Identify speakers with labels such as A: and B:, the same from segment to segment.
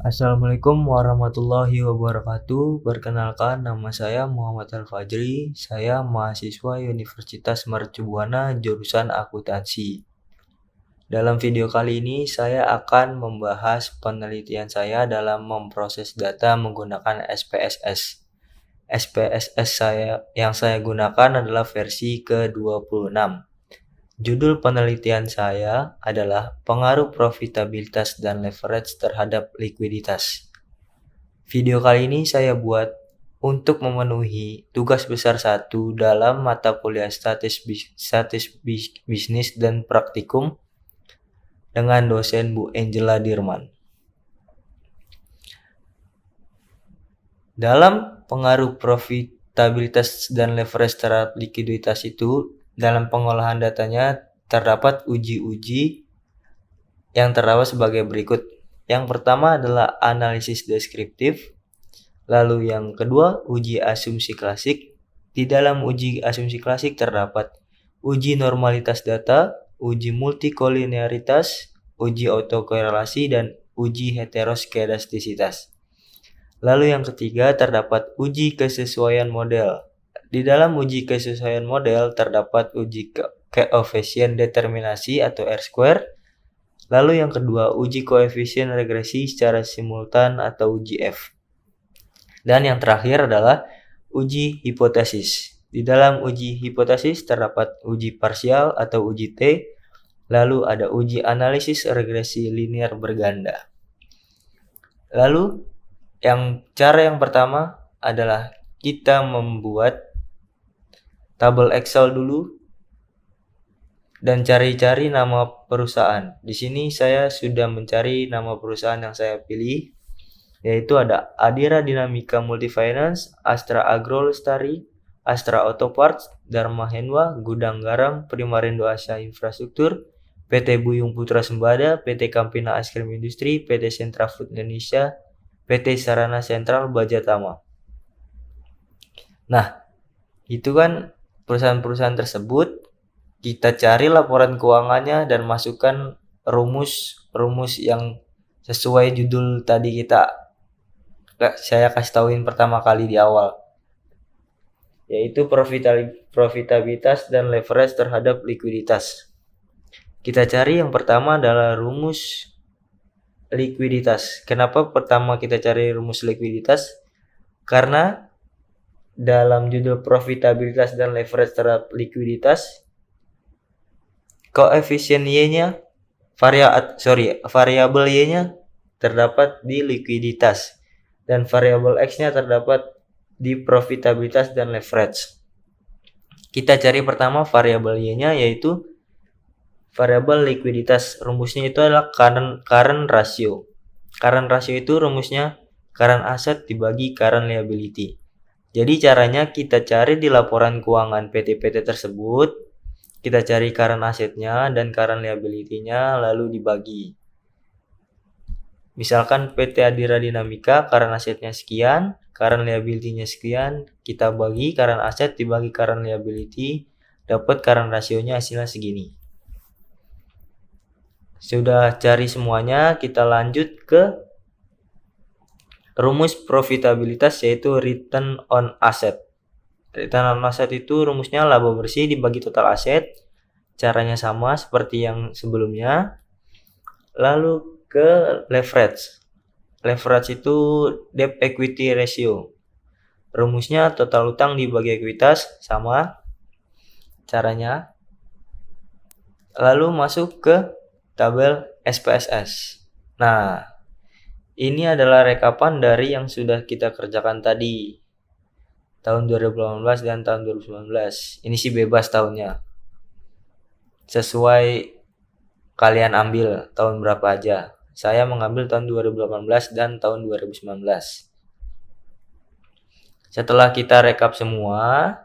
A: Assalamualaikum warahmatullahi wabarakatuh. Perkenalkan, nama saya Muhammad Al-Fajri. Saya mahasiswa Universitas Mercu Buana jurusan akuntansi. Dalam video kali ini, saya akan membahas penelitian saya dalam memproses data menggunakan SPSS. SPSS yang saya gunakan adalah versi ke-26. Judul penelitian saya adalah pengaruh profitabilitas dan leverage terhadap likuiditas. Video kali ini saya buat untuk memenuhi tugas besar 1 dalam mata kuliah bisnis dan praktikum dengan dosen Bu Angela Dirman. Dalam pengaruh profitabilitas dan leverage terhadap likuiditas itu, dalam pengolahan datanya terdapat uji-uji yang terdapat sebagai berikut. Yang pertama adalah analisis deskriptif, lalu yang kedua uji asumsi klasik. Di dalam uji asumsi klasik terdapat uji normalitas data, uji multikolinearitas, uji autokorelasi, dan uji heteroskedastisitas. Lalu yang ketiga terdapat uji kesesuaian model. Di dalam uji kesesuaian model terdapat uji koefisien determinasi atau R-square. Lalu yang kedua uji koefisien regresi secara simultan atau uji F. Dan yang terakhir adalah uji hipotesis. Di dalam uji hipotesis terdapat uji parsial atau uji T. Lalu ada uji analisis regresi linear berganda. Lalu cara yang pertama adalah kita membuat tabel Excel dulu dan cari-cari nama perusahaan. Di sini saya sudah mencari nama perusahaan yang saya pilih, yaitu ada Adira Dinamika Multifinance, Astra Agro Lestari, Astra Auto Parts, Dharma Henwa, Gudang Garam, Primarindo Asia Infrastruktur, PT Buyung Putra Sembada, PT Campina Ice Cream Industri, PT Sentra Food Indonesia, PT Sarana Sentral Bajatama. Nah, itu kan perusahaan-perusahaan tersebut. Kita cari laporan keuangannya dan masukkan rumus yang sesuai judul tadi saya kasih tauin pertama kali di awal, yaitu profitabilitas dan leverage terhadap likuiditas. Kita cari yang pertama adalah rumus likuiditas. Kenapa pertama kita cari rumus likuiditas? Karena dalam judul profitabilitas dan leverage terhadap likuiditas, koefisien Y-nya, variabel Y-nya terdapat di likuiditas dan variabel X-nya terdapat di profitabilitas dan leverage. Kita cari pertama variabel Y-nya, yaitu variabel likuiditas. Rumusnya itu adalah current ratio. Current ratio itu rumusnya current asset dibagi current liability. Jadi caranya kita cari di laporan keuangan PT-PT tersebut, kita cari current assetnya dan current liability-nya lalu dibagi. Misalkan PT Adira Dinamika current assetnya sekian, current liability-nya sekian, kita bagi current asset dibagi current liability, dapat current ratio-nya hasilnya segini. Sudah cari semuanya, kita lanjut ke rumus profitabilitas, yaitu return on asset. Return on asset itu rumusnya laba bersih dibagi total aset. Caranya sama seperti yang sebelumnya. Lalu ke leverage. Leverage itu debt equity ratio. Rumusnya total utang dibagi ekuitas, sama caranya. Lalu masuk ke tabel SPSS. Nah, ini adalah rekapan dari yang sudah kita kerjakan tadi, tahun 2018 dan tahun 2019. Ini sih bebas tahunnya, sesuai kalian ambil tahun berapa aja. Saya mengambil tahun 2018 dan tahun 2019. Setelah kita rekap semua,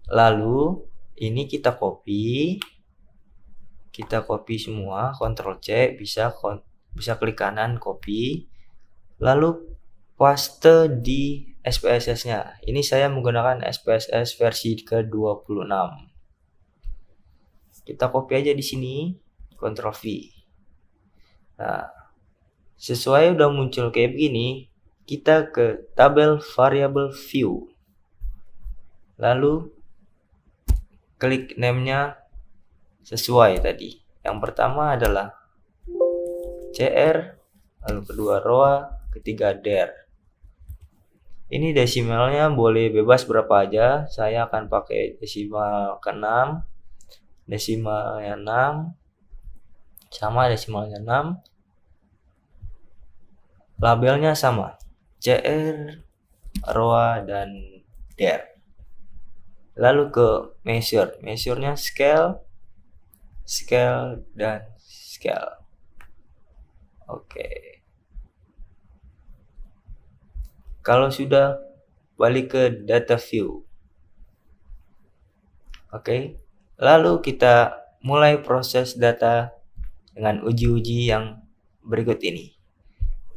A: lalu ini kita copy semua, Ctrl C, bisa klik kanan copy, lalu paste di SPSS-nya. Ini saya menggunakan SPSS versi ke-26. Kita copy aja di sini, Ctrl V. Nah, Sesuai udah muncul kayak begini, kita ke tabel variable view. Lalu klik name-nya sesuai tadi. Yang pertama adalah CR, lalu kedua ROA, ketiga DER. Ini desimalnya boleh bebas berapa aja. Saya akan pakai desimal ke-6, desimalnya 6, sama desimalnya 6. Labelnya sama, CR, ROA, dan DER. Lalu ke measure-nya scale, dan scale. Oke. Kalau sudah, balik ke data view. Oke. Lalu kita mulai proses data dengan uji-uji yang berikut ini.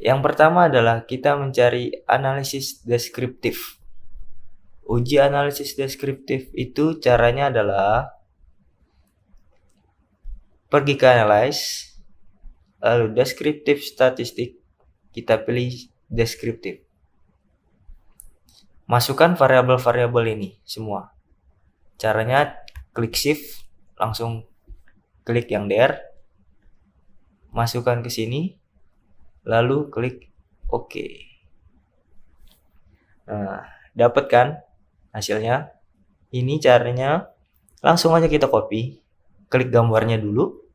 A: Yang pertama adalah kita mencari analisis deskriptif. Uji analisis deskriptif itu caranya adalah pergi ke analyze, lalu deskriptif statistik, kita pilih deskriptif. Masukkan variabel-variabel ini semua. Caranya klik shift, langsung klik yang DER, masukkan ke sini, lalu klik OK. Nah, dapat kan hasilnya? Ini caranya, langsung aja kita copy, klik gambarnya dulu,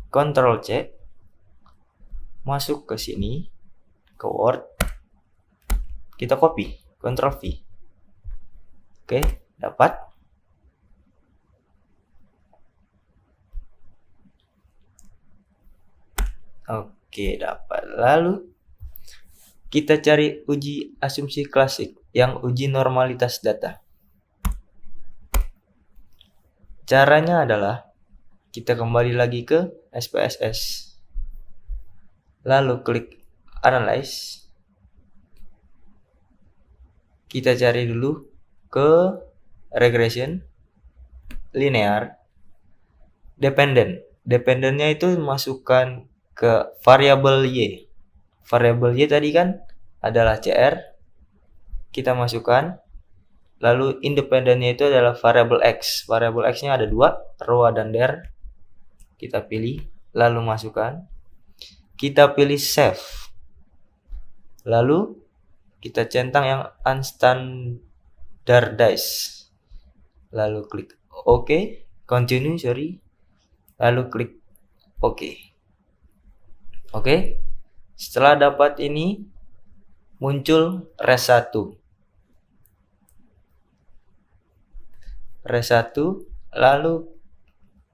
A: Ctrl C, masuk ke sini, ke Word, kita copy, Ctrl V. Oke, dapat. Oke, dapat. Lalu kita cari uji asumsi klasik yang uji normalitas data. Caranya adalah kita kembali lagi ke SPSS. Lalu klik analyze. Kita cari dulu ke regression, linear, dependent. Dependentnya itu masukkan ke variabel Y. Variabel Y tadi kan adalah CR. Kita masukkan. Lalu independennya itu adalah variabel X. Variabel X-nya ada 2, ROA dan DER. Kita pilih, lalu masukkan. Kita pilih save. Lalu kita centang yang unstandardized. Lalu klik OK, continue, lalu klik OK. Oke. Setelah dapat ini, muncul res 1. Res 1, lalu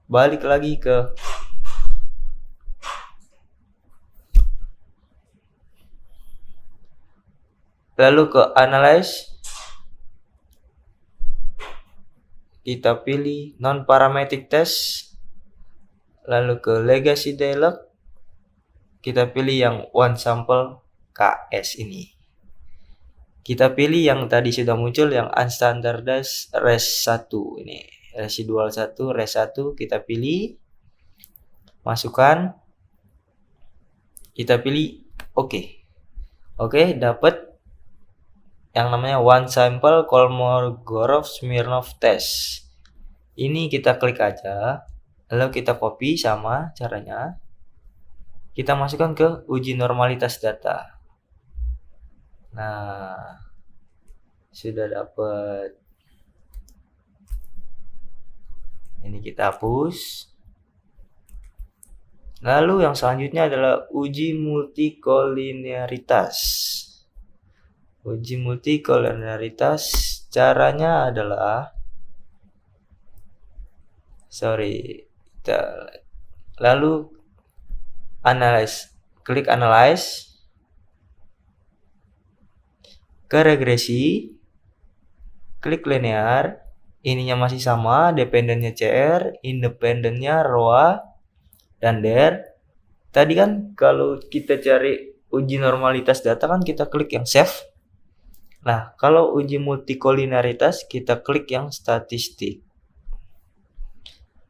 A: balik lagi ke analyze. Kita pilih non-parametric test, lalu ke legacy dialog, kita pilih yang one sample KS ini. Kita pilih yang tadi sudah muncul, yang unstandardized res 1 ini, residual 1, res 1, kita pilih, masukkan, kita pilih OK. Oke, dapat yang namanya one sample Kolmogorov-Smirnov test. Ini kita klik aja, lalu kita copy sama caranya. Kita masukkan ke uji normalitas data. Nah, sudah dapat. Ini kita hapus. Lalu yang selanjutnya adalah uji multikolinearitas. Uji multikolinearitas caranya adalah lalu analyze, klik analyze, ke regresi, klik linear, ininya masih sama, dependennya CR, independennya ROA dan DER. Tadi kan kalau kita cari uji normalitas data kan kita klik yang save. Nah, kalau uji multikolinearitas kita klik yang statistik.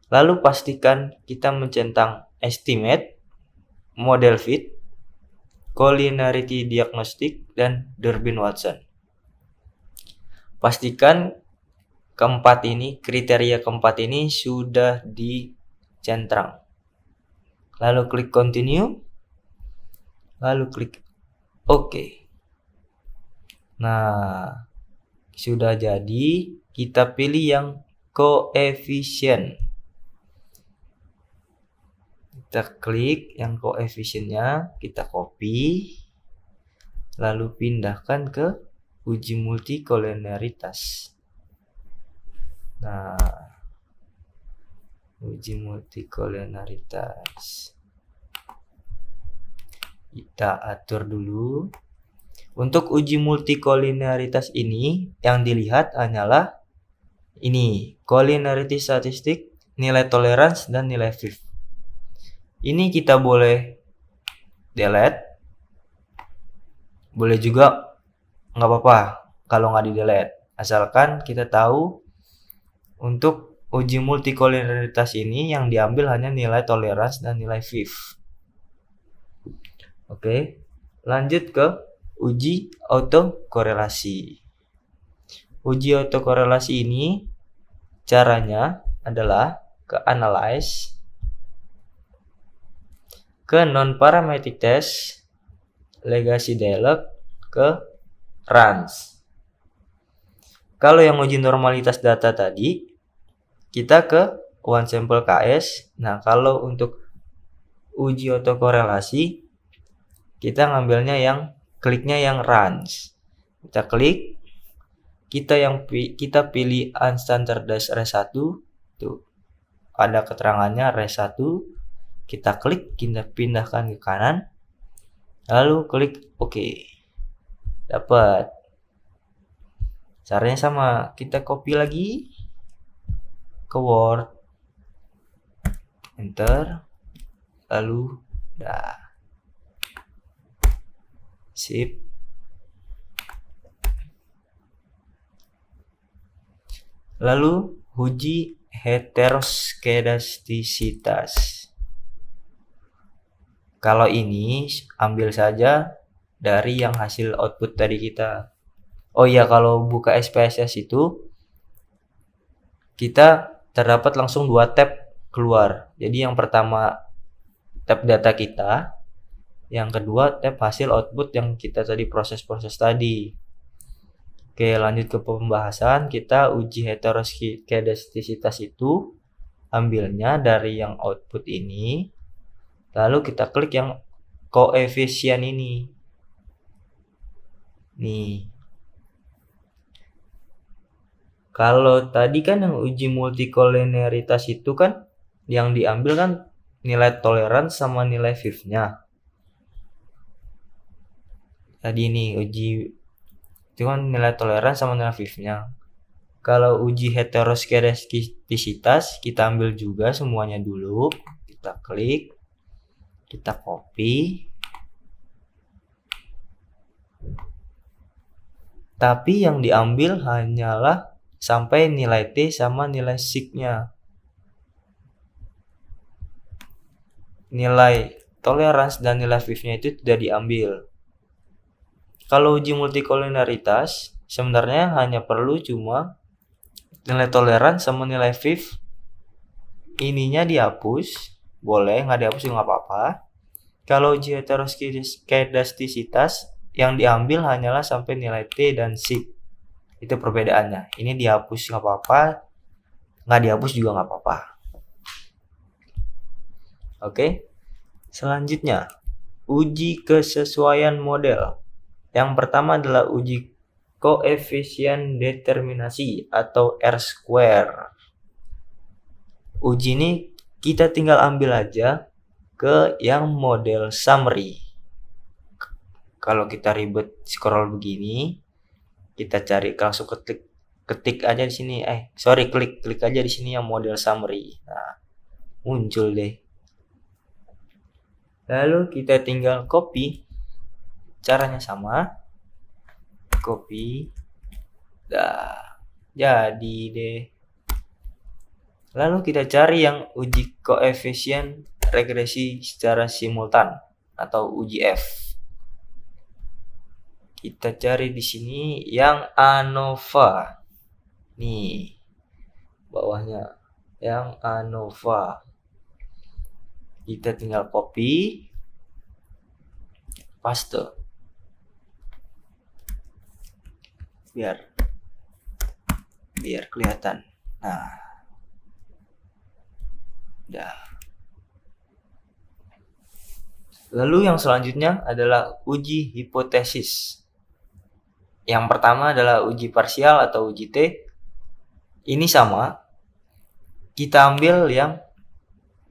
A: Lalu pastikan kita mencentang estimate, model fit, collinearity diagnostic, dan Durbin-Watson. Pastikan kriteria keempat ini sudah dicentrang. Lalu klik continue. Lalu klik OK. Nah, sudah jadi. Kita pilih yang koefisien. Kita klik yang koefisiennya, kita copy, lalu pindahkan ke uji multikoliniaritas. Nah, uji multikoliniaritas. Kita atur dulu. Untuk uji multikoliniaritas ini, yang dilihat hanyalah ini, collinearity statistik, nilai tolerance, dan nilai FIF. Ini kita boleh delete, boleh juga nggak apa-apa kalau nggak di delete, asalkan kita tahu untuk uji multikoliniaritas ini yang diambil hanya nilai tolerance dan nilai FIF. Oke, lanjut ke uji autokorelasi. Uji autokorelasi ini caranya adalah ke analyze, ke non-parametric test, legacy dialog, ke runs. Kalau yang uji normalitas data tadi, kita ke one sample KS. Nah, kalau untuk uji autokorelasi, kita ngambilnya kliknya yang runs. Kita klik, kita pilih unstandardized res 1, tuh ada keterangannya res 1. Kita klik, kita pindahkan ke kanan, lalu klik OK. Dapat. Caranya sama, kita copy lagi ke Word, enter, lalu sip. Lalu uji heteroskedastisitas. Kalau ini ambil saja dari yang hasil output tadi kita. Oh iya, kalau buka SPSS itu kita terdapat langsung 2 tab keluar. Jadi yang pertama tab data kita, yang kedua tab hasil output yang kita tadi proses-proses tadi. Oke, lanjut ke pembahasan. Kita uji heteroskedastisitas itu ambilnya dari yang output ini. Lalu kita klik yang koefisien ini. Nih. Kalau tadi kan yang uji multikoliniaritas itu kan yang diambil kan nilai toleransi sama nilai FIF-nya. Tadi ini uji itu kan nilai toleransi sama nilai FIF-nya. Kalau uji heteroskedastisitas kita ambil juga semuanya dulu. Kita klik. Kita copy. Tapi yang diambil hanyalah sampai nilai T sama nilai sig-nya. Nilai toleransi dan nilai FIF-nya itu tidak diambil. Kalau uji multikoliniaritas sebenarnya hanya perlu cuma nilai toleransi sama nilai FIF. Ininya dihapus. Boleh, nggak dihapus juga nggak apa-apa. Kalau uji heteroskedastisitas yang diambil hanyalah sampai nilai T dan sig. Itu perbedaannya. Ini dihapus nggak apa-apa, nggak dihapus juga nggak apa-apa. Oke. Selanjutnya, uji kesesuaian model. Yang pertama adalah uji koefisien determinasi atau R-square. Uji ini kita tinggal ambil aja ke yang model summary. Kalau kita ribet scroll begini, kita cari langsung ketik aja di sini. Klik aja di sini yang model summary. Nah, muncul deh. Lalu kita tinggal copy. Caranya sama. Copy. Jadi deh. Lalu kita cari yang uji koefisien regresi secara simultan atau uji F. Kita cari di sini yang ANOVA. Nih, bawahnya yang ANOVA. Kita tinggal copy, paste. Biar kelihatan. Nah, udah. Lalu yang selanjutnya adalah uji hipotesis. Yang pertama adalah uji parsial atau uji T. Ini sama. Kita ambil yang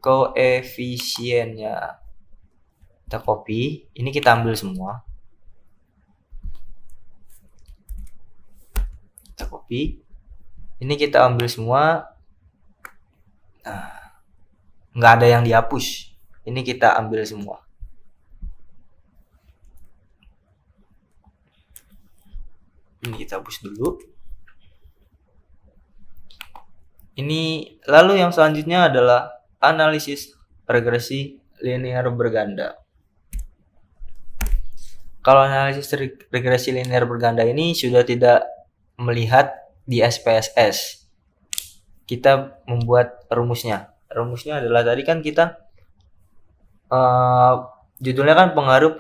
A: koefisiennya. Kita copy. Ini kita ambil semua. Kita copy. Ini kita ambil semua. Nah, nggak ada yang dihapus. Ini kita ambil semua. Ini kita hapus dulu. Ini lalu yang selanjutnya adalah analisis regresi linear berganda. Kalau analisis regresi linear berganda ini sudah tidak melihat di SPSS. Kita membuat rumusnya. Rumusnya adalah tadi kan kita judulnya kan pengaruh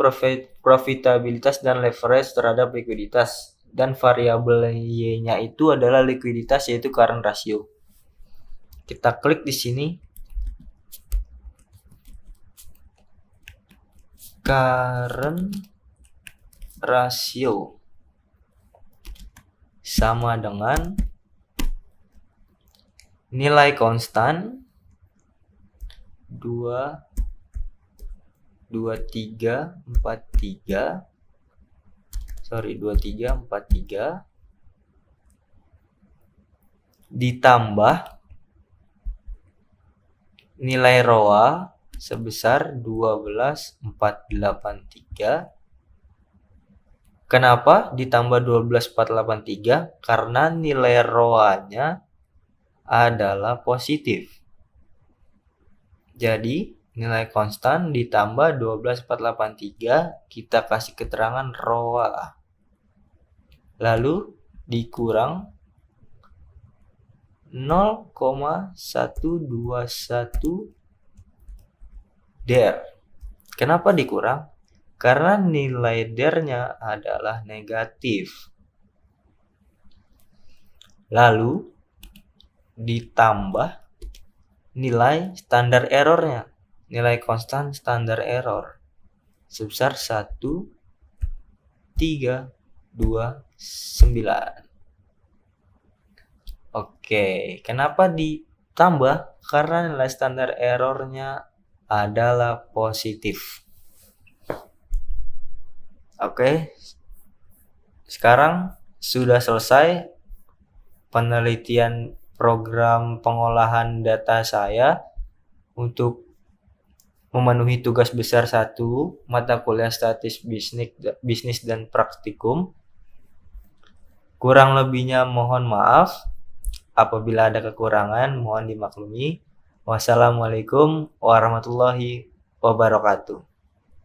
A: profitabilitas dan leverage terhadap likuiditas, dan variabel Y-nya itu adalah likuiditas, yaitu current ratio. Kita klik di sini, current ratio sama dengan nilai konstan 2343 ditambah nilai ROA sebesar 12483. Kenapa ditambah 12483? Karena nilai ROA-nya adalah positif. Jadi nilai konstan ditambah 12483, kita kasih keterangan ROA. Lalu dikurang 0,121 DER. Kenapa dikurang? Karena nilai DER-nya adalah negatif. Lalu ditambah nilai standar errornya, nilai konstan standar error sebesar 1329. Oke, kenapa ditambah? Karena nilai standar errornya adalah positif. Oke, sekarang sudah selesai penelitian program pengolahan data saya untuk memenuhi tugas besar 1 mata kuliah statis bisnis dan praktikum. Kurang lebihnya mohon maaf. Apabila ada kekurangan mohon dimaklumi. Wassalamualaikum warahmatullahi wabarakatuh.